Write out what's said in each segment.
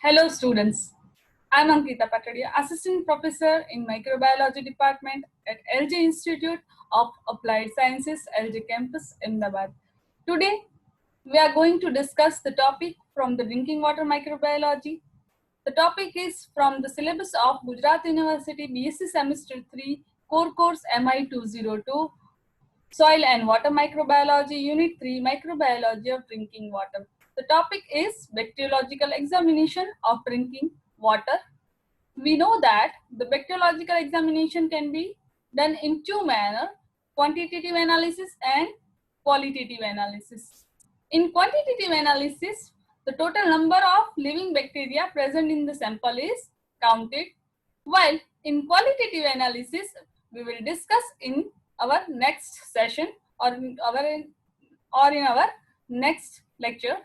Hello students, I'm Ankita Patadia, Assistant Professor in Microbiology Department at LG Institute of Applied Sciences, LG Campus, Ahmedabad. Today, we are going to discuss the topic from the drinking water microbiology. The topic is from the syllabus of Gujarat University BSc Semester 3 Core Course MI 202, Soil and Water Microbiology, Unit 3, Microbiology of Drinking Water. The topic is bacteriological examination of drinking water. We know that the bacteriological examination can be done in two manners, quantitative analysis and qualitative analysis. In quantitative analysis, the total number of living bacteria present in the sample is counted, while in qualitative analysis, we will discuss in our next session or in our next lecture.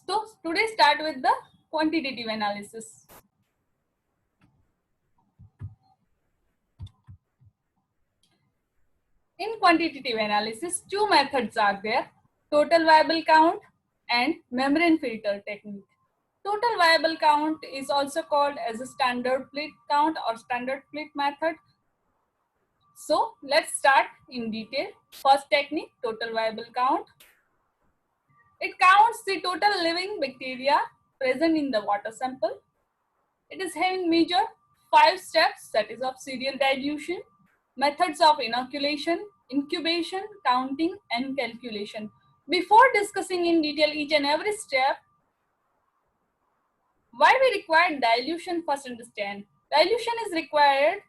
So today start with the quantitative analysis. In quantitative analysis, two methods are there, total viable count and membrane filter technique. Total viable count is also called as a standard plate count or standard plate method. So let's start in detail. First technique, total viable count. It counts the total living bacteria present in the water sample. It is having major 5 steps, that is of serial dilution, methods of inoculation, incubation, counting and calculation. Before discussing in detail each and every step, why we require dilution, first understand. Dilution is required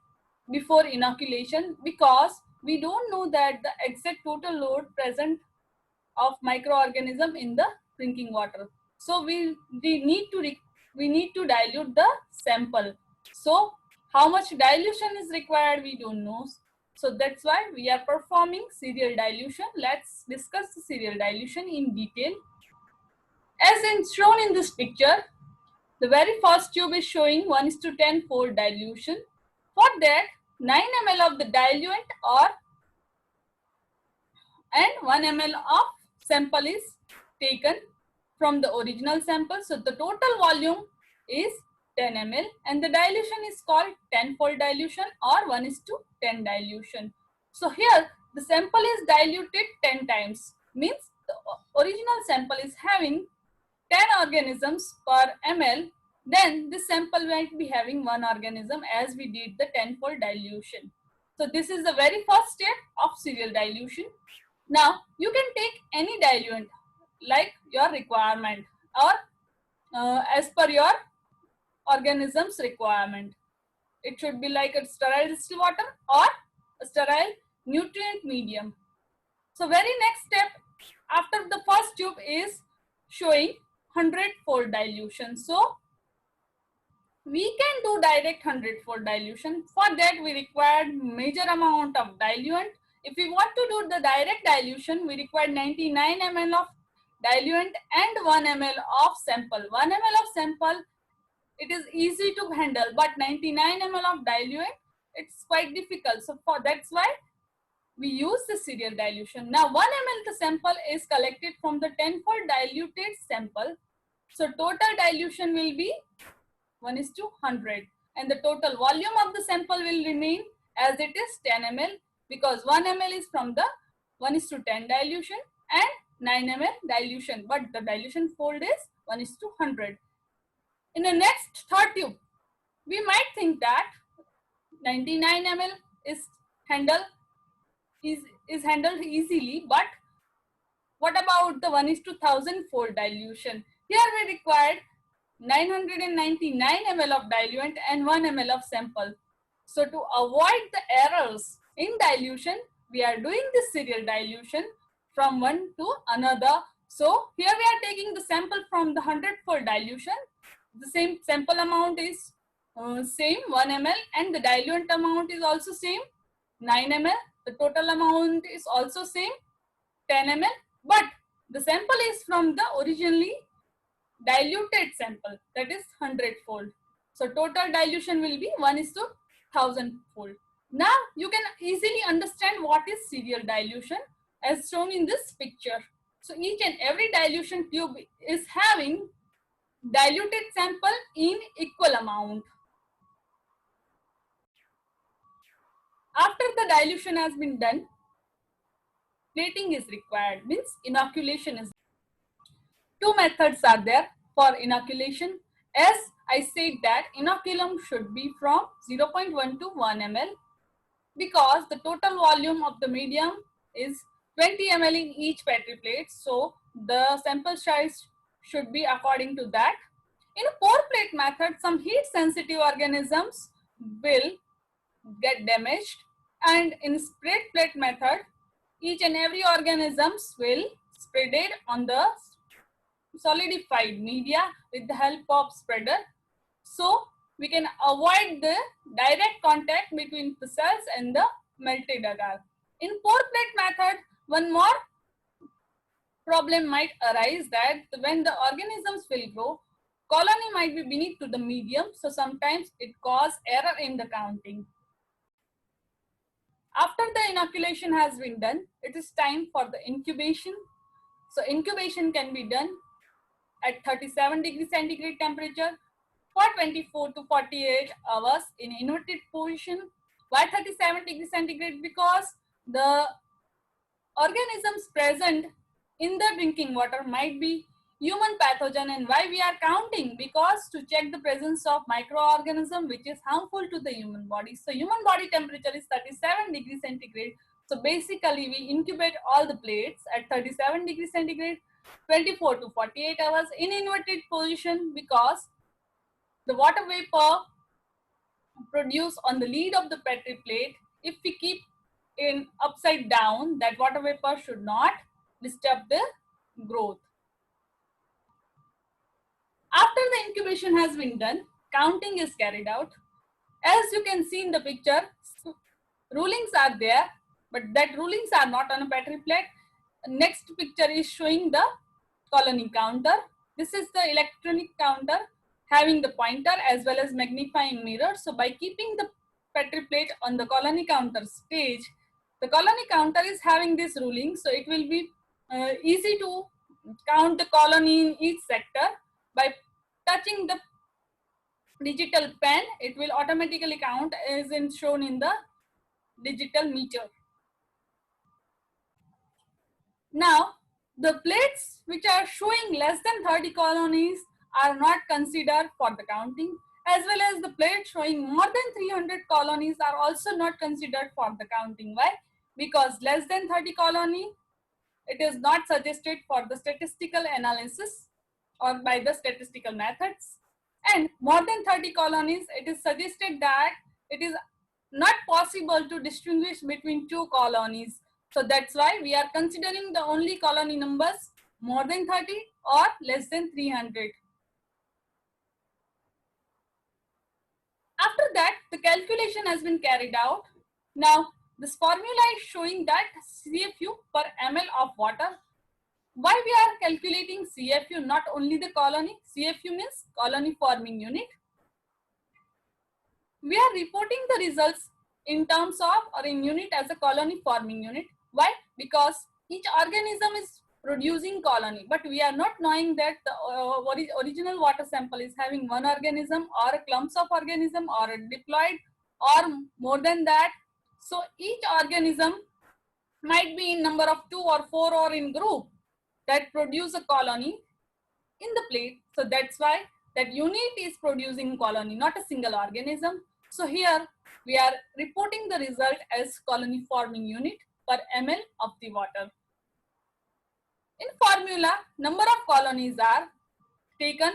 before inoculation because we don't know that the exact total load present of microorganism in the drinking water. So we need to dilute the sample. So how much dilution is required we don't know. So that's why we are performing serial dilution. Let's discuss the serial dilution in detail. As in shown in this picture, the very first tube is showing 1:10 fold dilution. For that, 9 ml of the diluent and 1 ml of sample is taken from the original sample. So the total volume is 10 ml and the dilution is called 10-fold dilution or 1:10 dilution. So here the sample is diluted 10 times, means the original sample is having 10 organisms per ml, then this sample might be having 1 organism as we did the 10-fold dilution. So this is the very first step of serial dilution. Now you can take any diluent like your requirement or as per your organism's requirement. It should be like a sterile distilled water or a sterile nutrient medium. So very next step after the first tube is showing 100-fold dilution. So we can do direct 100-fold dilution. For that we require major amount of diluent. If we want to do the direct dilution, we require 99 ml of diluent and 1 ml of sample. 1 ml of sample, it is easy to handle, but 99 ml of diluent, it's quite difficult. So for that's why we use the serial dilution. Now 1 ml the sample is collected from the 10-fold diluted sample. So total dilution will be 1:100 and the total volume of the sample will remain as it is 10 ml because 1 ml is from the 1:10 dilution and 9 ml dilution, but the dilution fold is 1:100. In the next third tube, we might think that 99 ml is handled easily, but what about the 1:1000 fold dilution? Here we required 999 ml of diluent and 1 ml of sample. So to avoid the errors in dilution, we are doing this serial dilution from one to another. So here we are taking the sample from the 100-fold dilution. The same sample amount is same 1 ml and the diluent amount is also same 9 ml. The total amount is also same 10 ml, but the sample is from the originally diluted sample, that is 100-fold. So total dilution will be 1:1000 fold. Now you can easily understand what is serial dilution as shown in this picture. So each and every dilution tube is having diluted sample in equal amount. After the dilution has been done, plating is required, means inoculation is. Two methods are there for inoculation. As I said that inoculum should be from 0.1 to 1 ml because the total volume of the medium is 20 ml in each Petri plate. So the sample size should be according to that. In a pour plate method, some heat sensitive organisms will get damaged, and in spread plate method, each and every organisms will spread it on the solidified media with the help of spreader. So we can avoid the direct contact between the cells and the melted agar. In pour plate method, one more problem might arise that when the organisms will grow, colony might be beneath to the medium, so sometimes it cause error in the counting. After the inoculation has been done, it is time for the incubation. So incubation can be done at 37 degrees centigrade temperature for 24 to 48 hours in inverted position. Why 37 degrees centigrade? Because the organisms present in the drinking water might be human pathogen. And why we are counting? Because to check the presence of microorganism which is harmful to the human body. So human body temperature is 37 degrees centigrade. So basically we incubate all the plates at 37 degrees centigrade 24 to 48 hours in inverted position, because the water vapor produced on the lid of the Petri plate, if we keep in upside down, that water vapor should not disturb the growth. After the incubation has been done, counting is carried out. As you can see in the picture, rulings are there, but that rulings are not on a Petri plate. Next picture is showing the colony counter. This is the electronic counter having the pointer as well as magnifying mirror. So by keeping the Petri plate on the colony counter stage, the colony counter is having this ruling. So it will be easy to count the colony in each sector. By touching the digital pen, it will automatically count as in shown in the digital meter. Now, the plates which are showing less than 30 colonies are not considered for the counting, as well as the plates showing more than 300 colonies are also not considered for the counting. Why? Because less than 30 colony, it is not suggested for the statistical analysis or by the statistical methods. And more than 30 colonies, it is suggested that it is not possible to distinguish between two colonies. So that's why we are considering the only colony numbers more than 30 or less than 300. After that, the calculation has been carried out. Now, this formula is showing that CFU per ml of water. Why we are calculating CFU, not only the colony? CFU means colony forming unit. We are reporting the results in terms of or in unit as a colony forming unit. Why? Because each organism is producing colony, but we are not knowing that the original water sample is having one organism or a clumps of organism or a diploid or more than that. So each organism might be in number of 2 or 4 or in group that produce a colony in the plate. So that's why that unit is producing colony, not a single organism. So here we are reporting the result as colony forming unit per ml of the water. In formula, number of colonies are taken.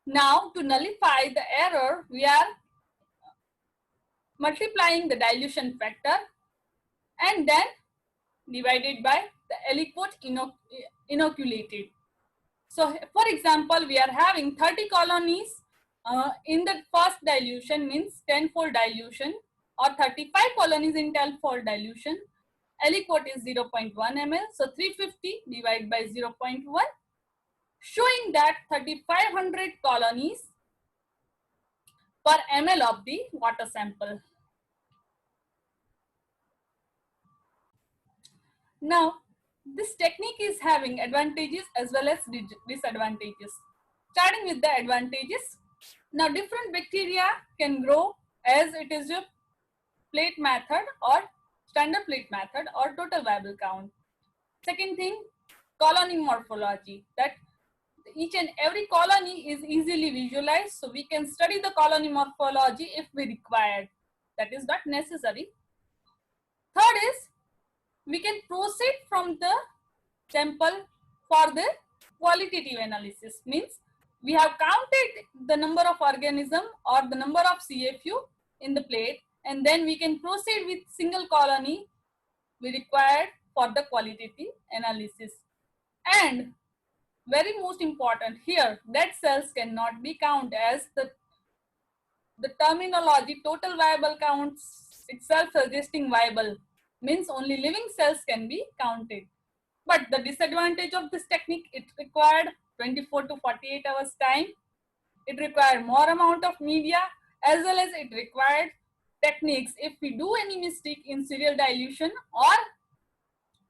Now to nullify the error, we are multiplying the dilution factor and then divided by the aliquot inoculated. So for example, we are having 30 colonies in the first dilution, means 10-fold dilution, or 35 colonies in 10-fold dilution. Aliquot is 0.1 ml. So 350 divided by 0.1, showing that 3500 colonies per ml of the water sample. Now, this technique is having advantages as well as disadvantages. Starting with the advantages. Now different bacteria can grow as it is a plate method or standard plate method or total viable count. Second thing, colony morphology, that each and every colony is easily visualized, so we can study the colony morphology if we required. That is not necessary. Third is, we can proceed from the sample for the qualitative analysis. Means we have counted the number of organism or the number of CFU in the plate, and then we can proceed with single colony we required for the qualitative analysis. And very most important here, dead cells cannot be counted, as the terminology total viable counts itself suggesting viable, means only living cells can be counted. But the disadvantage of this technique, it required 24 to 48 hours time. It required more amount of media, as well as it required techniques. If we do any mistake in serial dilution or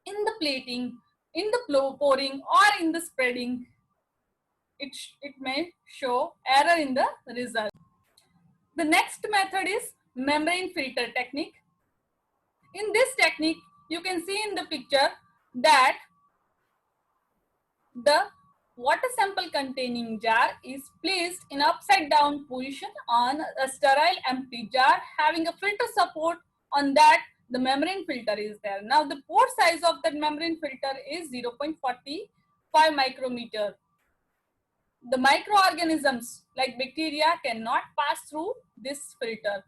in the plating, in the pouring or in the spreading, it may show error in the result. The next method is membrane filter technique. In this technique, you can see in the picture that the water sample containing jar is placed in upside down position on a sterile empty jar having a filter support. On that, the membrane filter is there. Now the pore size of that membrane filter is 0.45 micrometer. The microorganisms like bacteria cannot pass through this filter.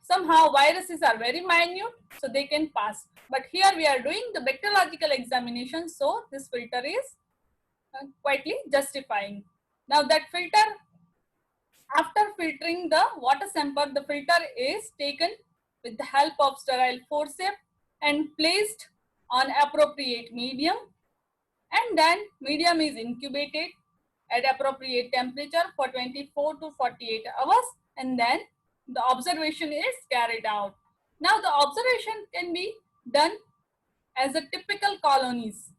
Somehow viruses are very minute, so they can pass. But here we are doing the bacteriological examination, so this filter is quietly justifying. Now that filter, after filtering the water sample, the filter is taken with the help of sterile forceps and placed on appropriate medium, and then medium is incubated at appropriate temperature for 24 to 48 hours, and then the observation is carried out. Now the observation can be done as a typical colonies.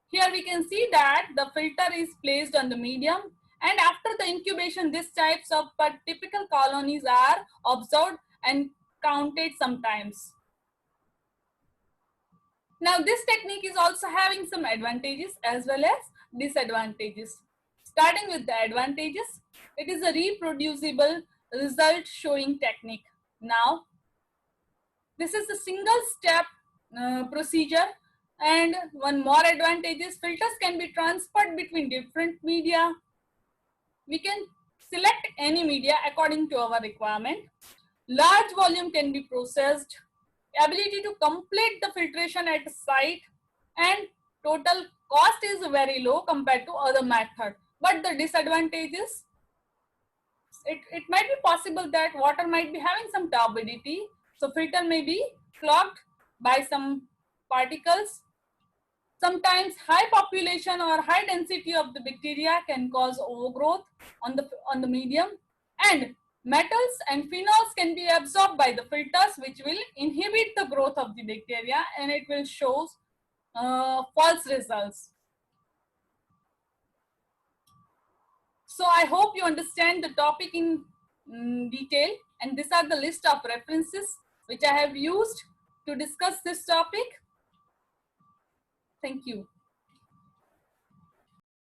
Here we can see that the filter is placed on the medium, and after the incubation, these types of typical colonies are observed and counted sometimes. Now this technique is also having some advantages as well as disadvantages. Starting with the advantages, it is a reproducible result showing technique. Now this is a single step procedure. And one more advantage is filters can be transferred between different media. We can select any media according to our requirement. Large volume can be processed. Ability to complete the filtration at site, and total cost is very low compared to other method. But the disadvantage is it might be possible that water might be having some turbidity. So filter may be clogged by some particles. Sometimes high population or high density of the bacteria can cause overgrowth on the medium, and metals and phenols can be absorbed by the filters, which will inhibit the growth of the bacteria, and it will show false results. So I hope you understand the topic in detail, and these are the list of references which I have used to discuss this topic. Thank you.